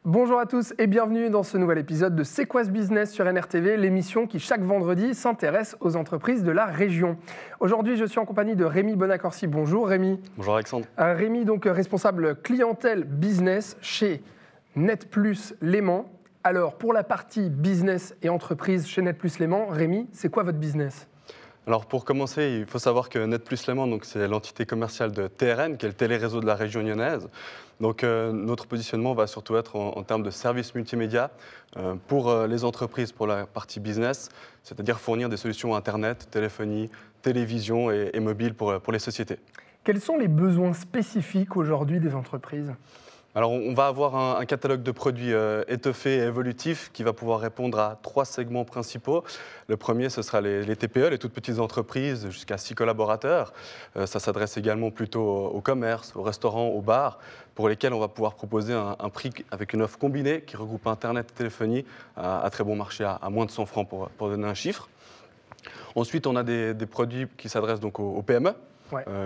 Bonjour à tous et bienvenue dans ce nouvel épisode de C'est quoi ce business sur NRTV, l'émission qui chaque vendredi s'intéresse aux entreprises de la région. Aujourd'hui, je suis en compagnie de Rémi Bonacorsi. Bonjour Rémi. Bonjour Alexandre. Rémi, donc responsable clientèle business chez NetPlus Léman. Alors, pour la partie business et entreprise chez NetPlus Léman, Rémi, c'est quoi votre business ? Alors pour commencer, il faut savoir que NetPlus Léman, c'est l'entité commerciale de TRN, qui est le téléréseau de la région lyonnaise. Donc notre positionnement va surtout être en termes de services multimédia pour les entreprises, pour la partie business, c'est-à-dire fournir des solutions Internet, téléphonie, télévision et mobile pour les sociétés. Quels sont les besoins spécifiques aujourd'hui des entreprises ? Alors, on va avoir un catalogue de produits étoffé et évolutif qui va pouvoir répondre à 3 segments principaux. Le premier, ce sera les TPE, les toutes petites entreprises, jusqu'à 6 collaborateurs. Ça s'adresse également plutôt au commerce, aux restaurants, aux bars, pour lesquels on va pouvoir proposer un prix avec une offre combinée qui regroupe Internet et téléphonie à très bon marché, à moins de 100 francs pour donner un chiffre. Ensuite, on a des produits qui s'adressent donc aux PME.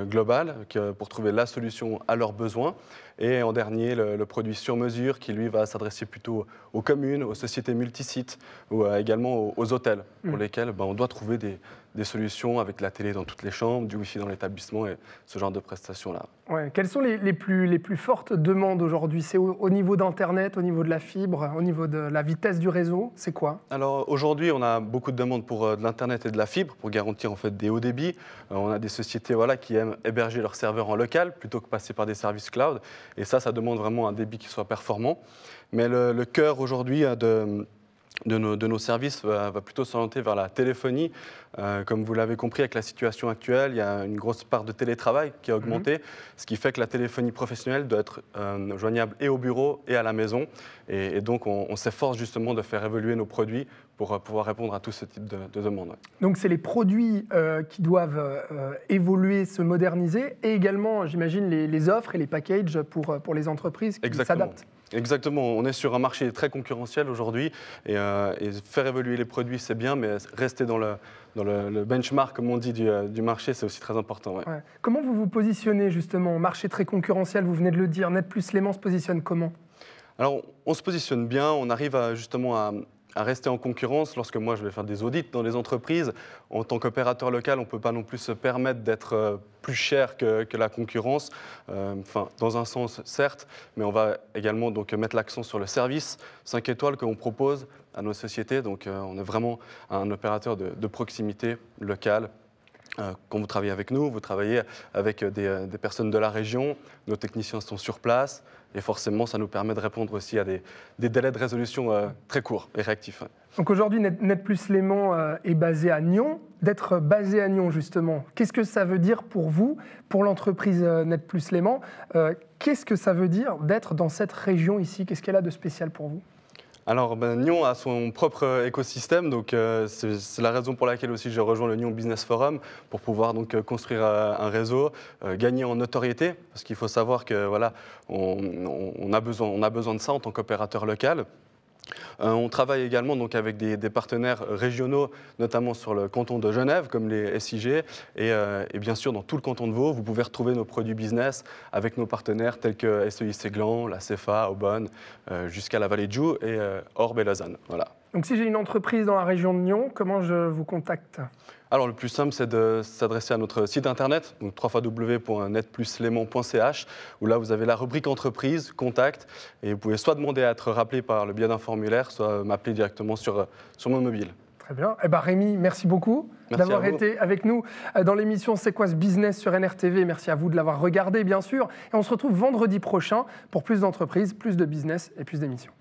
Global, pour trouver la solution à leurs besoins. Et en dernier, le produit sur mesure qui, lui, va s'adresser plutôt aux communes, aux sociétés multisites ou également aux hôtels, pour lesquels on doit trouver des solutions avec la télé dans toutes les chambres, du Wi-Fi dans l'établissement et ce genre de prestations-là. Ouais. Quelles sont les plus fortes demandes aujourd'hui ? C'est au niveau d'Internet, au niveau de la fibre, au niveau de la vitesse du réseau ? C'est quoi ? Alors aujourd'hui, on a beaucoup de demandes pour de l'Internet et de la fibre pour garantir en fait des hauts débits. On a des sociétés qui aiment héberger leurs serveurs en local plutôt que passer par des services cloud. Et ça demande vraiment un débit qui soit performant. Mais le cœur aujourd'hui de nos services va plutôt s'orienter vers la téléphonie. Comme vous l'avez compris, avec la situation actuelle, il y a une grosse part de télétravail qui a augmenté, ce qui fait que la téléphonie professionnelle doit être joignable et au bureau et à la maison. Et donc, on s'efforce justement de faire évoluer nos produits pour pouvoir répondre à tout ce type de demandes. Donc, c'est les produits qui doivent évoluer, se moderniser, et également, j'imagine, les offres et les packages pour les entreprises qui s'adaptent. Exactement, on est sur un marché très concurrentiel aujourd'hui et faire évoluer les produits c'est bien, mais rester dans le benchmark, comme on dit, du marché, c'est aussi très important. Ouais. Ouais. Comment vous vous positionnez justement ? Marché très concurrentiel, vous venez de le dire, NetPlus Léman se positionne comment ? Alors, on se positionne bien, on arrive justement à rester en concurrence. Lorsque moi, je vais faire des audits dans les entreprises, en tant qu'opérateur local, on ne peut pas non plus se permettre d'être plus cher que la concurrence. Dans un sens, certes, mais on va également donc, mettre l'accent sur le service 5 étoiles qu'on propose à nos sociétés. Donc, on est vraiment un opérateur de proximité locale. Quand vous travaillez avec nous, vous travaillez avec des personnes de la région, nos techniciens sont sur place et forcément ça nous permet de répondre aussi à des délais de résolution très courts et réactifs. Donc aujourd'hui, NetPlus Léman est basé à Nyon. D'être basé à Nyon justement, qu'est-ce que ça veut dire pour vous, pour l'entreprise NetPlus Léman ? Qu'est-ce que ça veut dire d'être dans cette région ici ? Qu'est-ce qu'elle a de spécial pour vous ? Alors, Nyon a son propre écosystème, donc c'est la raison pour laquelle aussi j'ai rejoint le Nyon Business Forum pour pouvoir donc construire un réseau, gagner en notoriété, parce qu'il faut savoir que voilà, on a besoin de ça en tant qu'opérateur local. On travaille également donc, avec des partenaires régionaux, notamment sur le canton de Genève, comme les SIG, et bien sûr dans tout le canton de Vaud, vous pouvez retrouver nos produits business avec nos partenaires tels que SEI Séglan, la CFA, Aubonne, jusqu'à la Vallée de Joux et Orbe et Lausanne. Voilà. Donc si j'ai une entreprise dans la région de Nyon, comment je vous contacte ? Alors le plus simple, c'est de s'adresser à notre site internet, donc www.netplusléman.ch, où là vous avez la rubrique entreprise, contact, et vous pouvez soit demander à être rappelé par le biais d'un formulaire, soit m'appeler directement sur mon mobile. Très bien. Rémi, merci beaucoup d'avoir été avec nous dans l'émission C'est quoi ce business sur NRTV. Merci à vous de l'avoir regardé, bien sûr. Et on se retrouve vendredi prochain pour plus d'entreprises, plus de business et plus d'émissions.